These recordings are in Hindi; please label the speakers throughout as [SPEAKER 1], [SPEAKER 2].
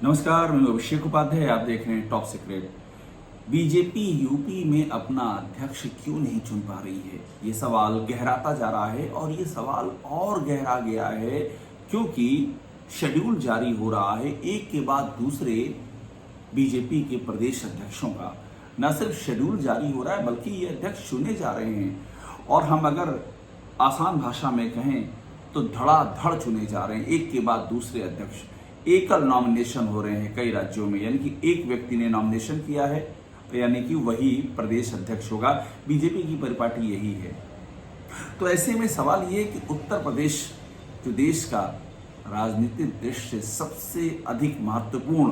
[SPEAKER 1] नमस्कार, मैं अभिषेक उपाध्याय। आप देख रहे हैं टॉप सीक्रेट। बीजेपी यूपी में अपना अध्यक्ष क्यों नहीं चुन पा रही है, ये सवाल गहराता जा रहा है और ये सवाल और गहरा गया है क्योंकि शेड्यूल जारी हो रहा है एक के बाद दूसरे बीजेपी के प्रदेश अध्यक्षों का। न सिर्फ शेड्यूल जारी हो रहा है बल्कि ये अध्यक्ष चुने जा रहे हैं और हम अगर आसान भाषा में कहें तो धड़ाधड़ चुने जा रहे हैं एक के बाद दूसरे अध्यक्ष। एकल नॉमिनेशन हो रहे हैं कई राज्यों में, यानी कि एक व्यक्ति ने नॉमिनेशन किया है यानी कि वही प्रदेश अध्यक्ष होगा। बीजेपी की परिपाटी यही है। तो ऐसे में सवाल ये है कि उत्तर प्रदेश जो देश का राजनीतिक दृष्टि से सबसे अधिक महत्वपूर्ण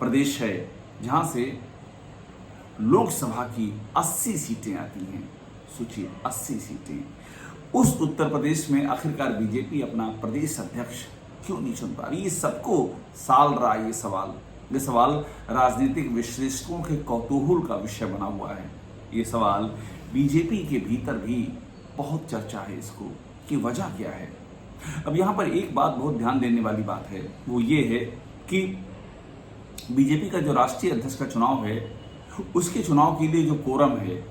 [SPEAKER 1] प्रदेश है, जहां से लोकसभा की 80 सीटें आती हैं, सोचिए 80 सीटें, उस उत्तर प्रदेश में आखिरकार बीजेपी अपना प्रदेश अध्यक्ष क्यों नहीं चुन पा रही। ये सबको साल रहा है। ये सवाल राजनीतिक विश्लेषकों के कौतूहल का विषय बना हुआ है। ये सवाल बीजेपी के भीतर भी बहुत चर्चा है इसको कि वजह क्या है। अब यहाँ पर एक बात बहुत ध्यान देने वाली बात है, वो ये है कि बीजेपी का जो राष्ट्रीय अध्यक्ष का चुनाव है उसके चुनाव के लिए जो कोरम है,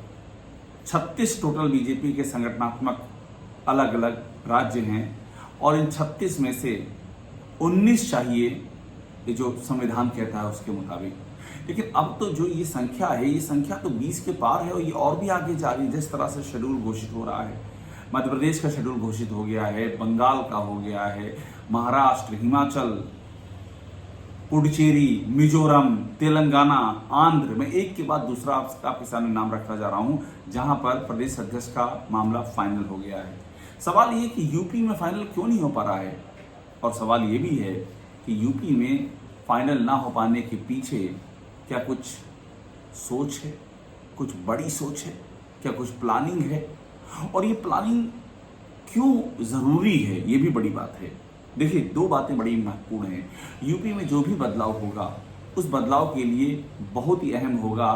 [SPEAKER 1] 36 टोटल बीजेपी के संगठनात्मक अलग अलग राज्य हैं और इन 36 में से 19 चाहिए, ये जो संविधान कहता है उसके मुताबिक। लेकिन अब तो जो ये संख्या है, ये संख्या तो 20 के पार है और ये और भी आगे जा रही है। जिस तरह से शेड्यूल घोषित हो रहा है, मध्य प्रदेश का शेड्यूल घोषित हो गया है, बंगाल का हो गया है, महाराष्ट्र, हिमाचल, पुडुचेरी, मिजोरम, तेलंगाना, आंध्र में एक के बाद दूसरा आपके सामने नाम रखता जा रहा हूं जहां पर प्रदेश अध्यक्ष का मामला फाइनल हो गया है। सवाल ये कि यूपी में फाइनल क्यों नहीं हो पा रहा है, और सवाल ये भी है कि यूपी में फाइनल ना हो पाने के पीछे क्या कुछ सोच है, कुछ बड़ी सोच है, क्या कुछ प्लानिंग है, और ये प्लानिंग क्यों जरूरी है, ये भी बड़ी बात है। देखिए, दो बातें बड़ी महत्वपूर्ण हैं। यूपी में जो भी बदलाव होगा उस बदलाव के लिए बहुत ही अहम होगा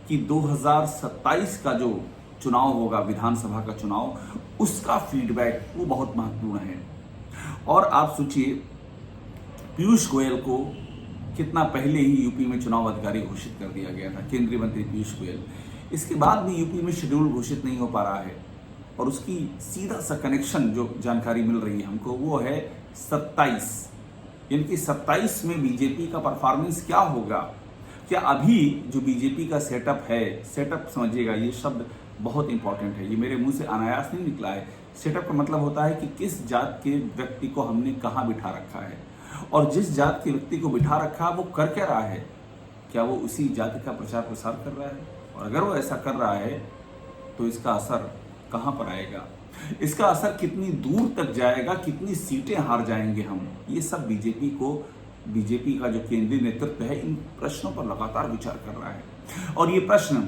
[SPEAKER 1] कि 2027 का जो चुनाव होगा, विधानसभा का चुनाव, उसका फीडबैक वो बहुत महत्वपूर्ण है। और आप सोचिए, पीयूष गोयल को कितना पहले ही यूपी में चुनाव अधिकारी घोषित कर दिया गया था, केंद्रीय मंत्री पीयूष गोयल। इसके बाद भी यूपी में शेड्यूल घोषित नहीं हो पा रहा है और उसकी सीधा सा कनेक्शन जो जानकारी मिल रही है हमको वो है 27, यानी कि 27 में बीजेपी का परफॉर्मेंस क्या होगा। क्या अभी जो बीजेपी का सेटअप है, सेटअप समझिएगा, ये शब्द बहुत इंपॉर्टेंट है, ये मेरे मुंह से अनायास नहीं निकला है। सेटअप का मतलब होता है कि किस जात के व्यक्ति को हमने कहाँ बिठा रखा है और जिस जात के व्यक्ति को बिठा रखा है वो कर क्या रहा है, क्या वो उसी जाति का प्रचार प्रसार कर रहा है, और अगर वो ऐसा कर रहा है तो इसका असर कहाँ पर आएगा, इसका असर कितनी दूर तक जाएगा, कितनी सीटें हार जाएंगे हम। ये सब बीजेपी का जो केंद्रीय नेतृत्व है इन प्रश्नों पर लगातार विचार कर रहा है। और ये प्रश्न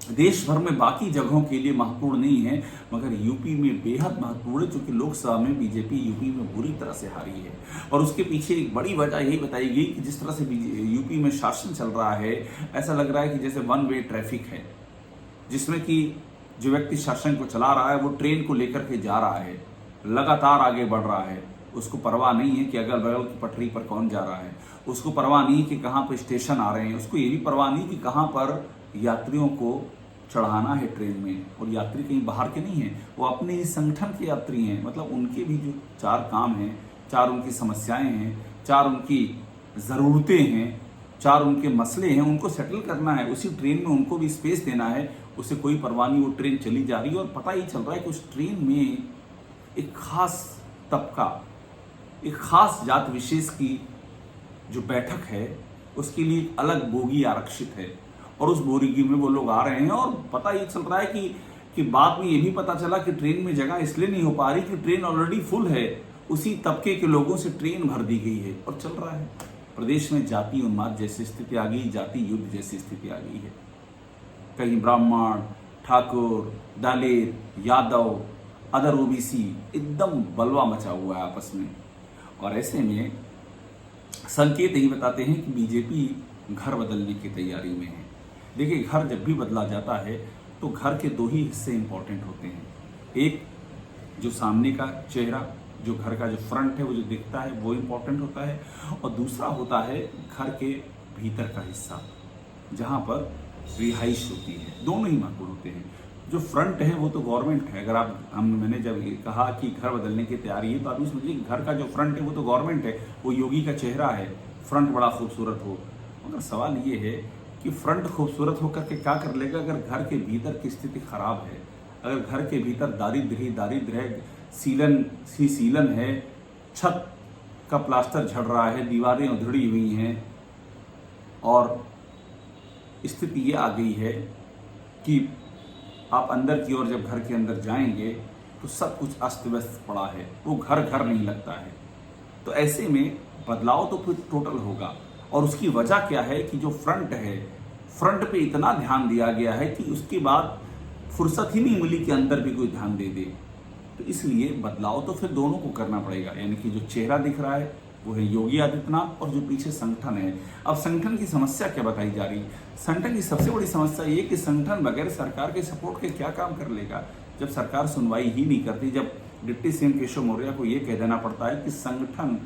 [SPEAKER 1] देश भर में बाकी जगहों के लिए महत्वपूर्ण नहीं है मगर यूपी में बेहद महत्वपूर्ण है, क्योंकि लोकसभा में बीजेपी यूपी में बुरी तरह से हारी है। और उसके पीछे एक बड़ी वजह यही बताई गई कि जिस तरह से यूपी में शासन चल रहा है, ऐसा लग रहा है कि जैसे वन वे ट्रैफिक है, जिसमें कि जो व्यक्ति शासन को चला रहा है वो ट्रेन को लेकर के जा रहा है, लगातार आगे बढ़ रहा है, उसको परवाह नहीं है कि अगल बगल की पटरी पर कौन जा रहा है, उसको परवाह नहीं कि कहाँ पर स्टेशन आ रहे हैं, उसको ये भी परवाह नहीं कि कहाँ पर यात्रियों को चढ़ाना है ट्रेन में। और यात्री कहीं बाहर के नहीं हैं, वो अपने ही संगठन के यात्री हैं। मतलब उनके भी जो 4 काम हैं, 4 उनकी समस्याएं हैं, 4 उनकी ज़रूरतें हैं, 4 उनके मसले हैं, उनको सेटल करना है। उसी ट्रेन में उनको भी स्पेस देना है, उसे कोई परवाह नहीं, वो ट्रेन चली जा रही है। और पता ही चल रहा है कि उस ट्रेन में एक खास तबका, एक खास जात विशेष की जो बैठक है उसके लिए अलग बोगी आरक्षित है और उस बोगी में वो लोग आ रहे हैं। और पता ये चल रहा है कि बाद में ये भी पता चला कि ट्रेन में जगह इसलिए नहीं हो पा रही कि ट्रेन ऑलरेडी फुल है, उसी तबके के लोगों से ट्रेन भर दी गई है और चल रहा है। प्रदेश में जाति उन्माद जैसी स्थिति आ गई, जाति युद्ध जैसी स्थिति आ गई है। कहीं ब्राह्मण, ठाकुर, दलित, यादव, अदर ओबीसी, एकदम बलवा मचा हुआ है आपस में। और ऐसे में संकेत यही बताते हैं कि बीजेपी घर बदलने की तैयारी में है। देखिए, घर जब भी बदला जाता है तो घर के 2 ही हिस्से इंपॉर्टेंट होते हैं। एक जो सामने का चेहरा, जो घर का जो फ्रंट है वो जो दिखता है वो इम्पोर्टेंट होता है, और दूसरा होता है घर के भीतर का हिस्सा जहाँ पर रिहाइश होती है। दोनों ही महत्वपूर्ण होते हैं। जो फ्रंट है वो तो गवर्नमेंट है। अगर आप मैंने जब ये कहा कि घर बदलने की तैयारी है तो आप ये समझिए घर का जो फ्रंट है वो तो गवर्नमेंट है, वो योगी का चेहरा है, फ्रंट बड़ा खूबसूरत हो। मगर सवाल ये है कि फ्रंट खूबसूरत होकर के क्या कर लेगा अगर घर के भीतर की स्थिति खराब है, अगर घर के भीतर दारिद्र्य है, सीलन है, छत का प्लास्टर झड़ रहा है, दीवारें उधड़ी हुई हैं, और स्थिति ये आ गई है कि आप अंदर की ओर जब घर के अंदर जाएंगे तो सब कुछ अस्त व्यस्त पड़ा है, वो घर नहीं लगता है। तो ऐसे में बदलाव तो फिर टोटल होगा, और उसकी वजह क्या है कि जो फ्रंट है, फ्रंट पे इतना ध्यान दिया गया है कि उसके बाद फुर्सत ही नहीं मिली कि अंदर भी कोई ध्यान दे दे। तो इसलिए बदलाव तो फिर दोनों को करना पड़ेगा। यानी कि जो चेहरा दिख रहा है वो है योगी आदित्यनाथ, और जो पीछे संगठन है। अब संगठन की समस्या क्या बताई जा रही है? संगठन की सबसे बड़ी समस्या ये कि संगठन बगैर सरकार के सपोर्ट के क्या काम कर लेगा, जब सरकार सुनवाई ही नहीं करती, जब डिप्टी सीएम केशव मौर्य को ये कह देना पड़ता है कि संगठन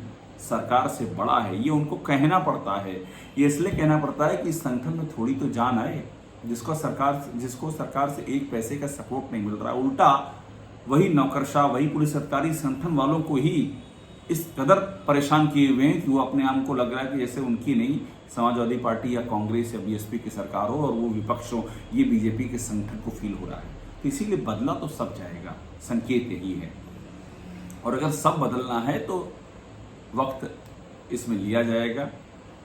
[SPEAKER 1] सरकार से बड़ा है, ये उनको कहना पड़ता है। ये इसलिए कहना पड़ता है कि इस संगठन में थोड़ी तो जान आए, जिसको सरकार से एक पैसे का सपोर्ट नहीं मिल रहा है। उल्टा वही नौकरशाह, वही पुलिस अधिकारी संगठन वालों को ही इस कदर परेशान किए हुए हैं कि वो अपने आप को लग रहा है कि जैसे उनकी नहीं, समाजवादी पार्टी या कांग्रेस या बीएसपी की सरकार हो और वो विपक्ष हो, ये बीजेपी के संगठन को फील हो रहा है। तो इसीलिए बदला तो सब जाएगा, संकेत यही है। और अगर सब बदलना है तो वक्त इसमें लिया जाएगा,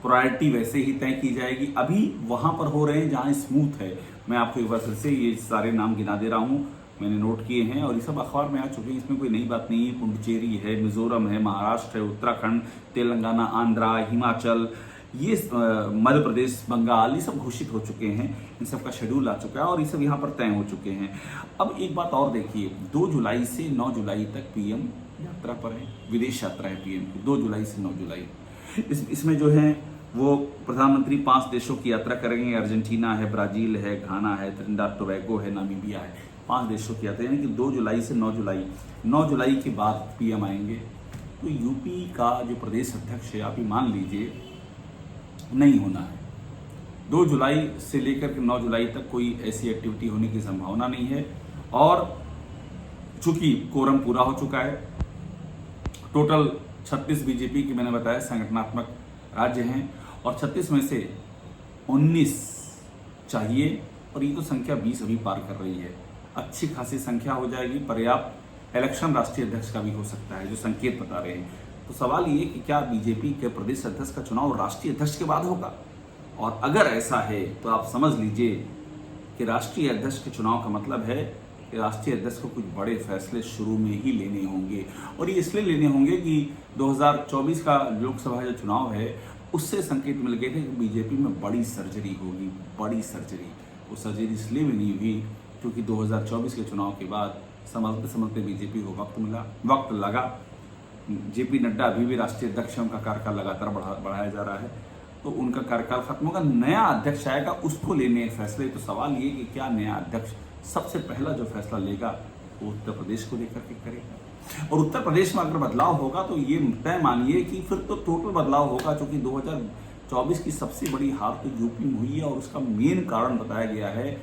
[SPEAKER 1] प्रायोरिटी वैसे ही तय की जाएगी। अभी वहाँ पर हो रहे हैं जहाँ स्मूथ है। मैं आपको एक बार फिर से ये सारे नाम गिना दे रहा हूँ, मैंने नोट किए हैं और ये सब अखबार में आ चुके हैं, इसमें कोई नई बात नहीं है। पुडुचेरी है, मिजोरम है, महाराष्ट्र है, उत्तराखंड, तेलंगाना, आंध्रा, हिमाचल, ये मध्य प्रदेश, बंगाल, ये सब घोषित हो चुके हैं। इन सब का शेड्यूल आ चुका है और ये सब यहाँ पर तय हो चुके हैं। अब एक बात और देखिए, 2 जुलाई से 9 जुलाई तक पीएम यात्रा पर है, विदेश यात्रा है पीएम की, 2 जुलाई से 9 जुलाई। इसमें जो है वो प्रधानमंत्री 5 देशों की यात्रा करेंगे। अर्जेंटीना है, ब्राज़ील है, घाना है, त्रिनिदाद टोबैगो है, नामीबिया है। 5 देशों की यात्रा, यानी कि 2 जुलाई से 9 जुलाई के बाद पीएम आएंगे। तो यूपी का जो प्रदेश अध्यक्ष है, आप ही मान लीजिए नहीं होना है। 2 जुलाई से लेकर के 9 जुलाई तक कोई ऐसी एक्टिविटी होने की संभावना नहीं है। और चूंकि कोरम पूरा हो चुका है, टोटल 36 बीजेपी की मैंने बताया संगठनात्मक राज्य हैं और 36 में से 19 चाहिए, और ये तो संख्या 20 अभी पार कर रही है। अच्छी खासी संख्या हो जाएगी, पर्याप्त। इलेक्शन राष्ट्रीय अध्यक्ष का भी हो सकता है, जो संकेत बता रहे हैं। तो सवाल ये कि क्या बीजेपी के प्रदेश अध्यक्ष का चुनाव राष्ट्रीय अध्यक्ष के बाद होगा? और अगर ऐसा है तो आप समझ लीजिए कि राष्ट्रीय अध्यक्ष के चुनाव का मतलब है कि राष्ट्रीय अध्यक्ष को कुछ बड़े फैसले शुरू में ही लेने होंगे। और ये इसलिए लेने होंगे कि 2024 का लोकसभा जो चुनाव है उससे संकेत मिल गए थे कि बीजेपी में बड़ी सर्जरी होगी, बड़ी सर्जरी। वो सर्जरी इसलिए भी नहीं हुई क्योंकि 2024 के चुनाव के बाद संभलते बीजेपी को वक्त लगा। जेपी नड्डा अभी भी राष्ट्रीय अध्यक्ष, उनका कार्यकाल लगातार बढ़ाया जा रहा है, तो उनका कार्यकाल खत्म होगा, नया अध्यक्ष आएगा, उसको लेने फैसले। तो सवाल ये कि क्या नया अध्यक्ष सबसे पहला जो फैसला लेगा वो उत्तर प्रदेश को लेकर के करेगा। और उत्तर प्रदेश में अगर बदलाव होगा तो ये तय मानिए कि फिर तो टोटल बदलाव होगा, क्योंकि 2024 की सबसे बड़ी हार तो यूपी में हुई है और उसका मेन कारण बताया गया है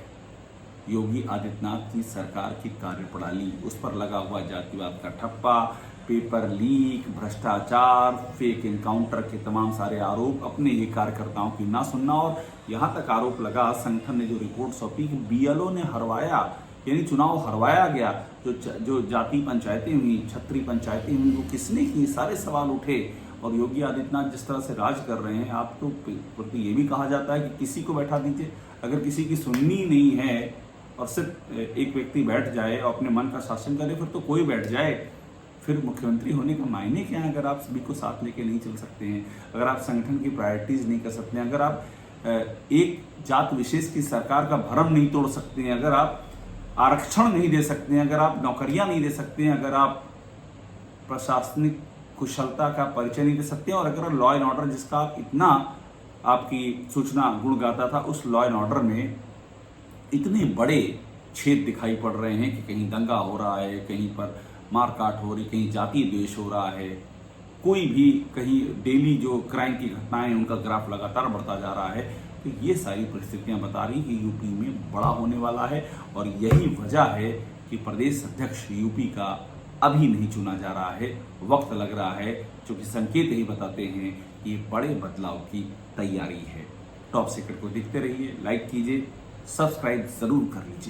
[SPEAKER 1] योगी आदित्यनाथ की सरकार की कार्यप्रणाली। उस पर लगा हुआ जातिवाद का ठप्पा, पेपर लीक, भ्रष्टाचार, फेक एनकाउंटर के तमाम सारे आरोप, अपने ही कार्यकर्ताओं की ना सुनना। और यहाँ तक आरोप लगा, संगठन ने जो रिपोर्ट सौंपी कि बीएलओ ने हरवाया, यानी चुनाव हरवाया गया। जो जाति पंचायतें हुई, छत्री पंचायतें हुई, वो किसने की, सारे सवाल उठे। और योगी आदित्यनाथ जिस तरह से राज कर रहे हैं, आप तो ये भी कहा जाता है कि किसी को बैठा दीजिए, अगर किसी की सुननी नहीं है और सिर्फ एक व्यक्ति बैठ जाए और अपने मन का शासन करे, फिर तो कोई बैठ जाए। फिर मुख्यमंत्री होने का मायने क्या है अगर आप सभी को साथ लेके नहीं चल सकते हैं, अगर आप संगठन की प्रायोरिटीज नहीं कर सकते हैं, अगर आप एक जात विशेष की सरकार का भरम नहीं तोड़ सकते हैं, अगर आप आरक्षण नहीं दे सकते हैं, अगर आप नौकरियां नहीं दे सकते हैं, अगर आप प्रशासनिक कुशलता का परिचय नहीं दे सकते हैं, और अगर लॉ एंड ऑर्डर जिसका आप इतना आपकी सूचना गुण गाता था, उस लॉ एंड ऑर्डर में इतने बड़े छेद दिखाई पड़ रहे हैं कि कहीं दंगा हो रहा है, कहीं पर मारकाट हो रही, कहीं जातीय द्वेष हो रहा है, कोई भी कहीं डेली जो क्राइम की घटनाएं उनका ग्राफ लगातार बढ़ता जा रहा है। तो ये सारी परिस्थितियां बता रही कि यूपी में बड़ा होने वाला है और यही वजह है कि प्रदेश अध्यक्ष यूपी का अभी नहीं चुना जा रहा है, वक्त लग रहा है, क्योंकि संकेत यही बताते हैं कि बड़े बदलाव की तैयारी है। टॉप सीक्रेट को देखते रहिए, लाइक कीजिए, सब्सक्राइब जरूर कर लीजिए।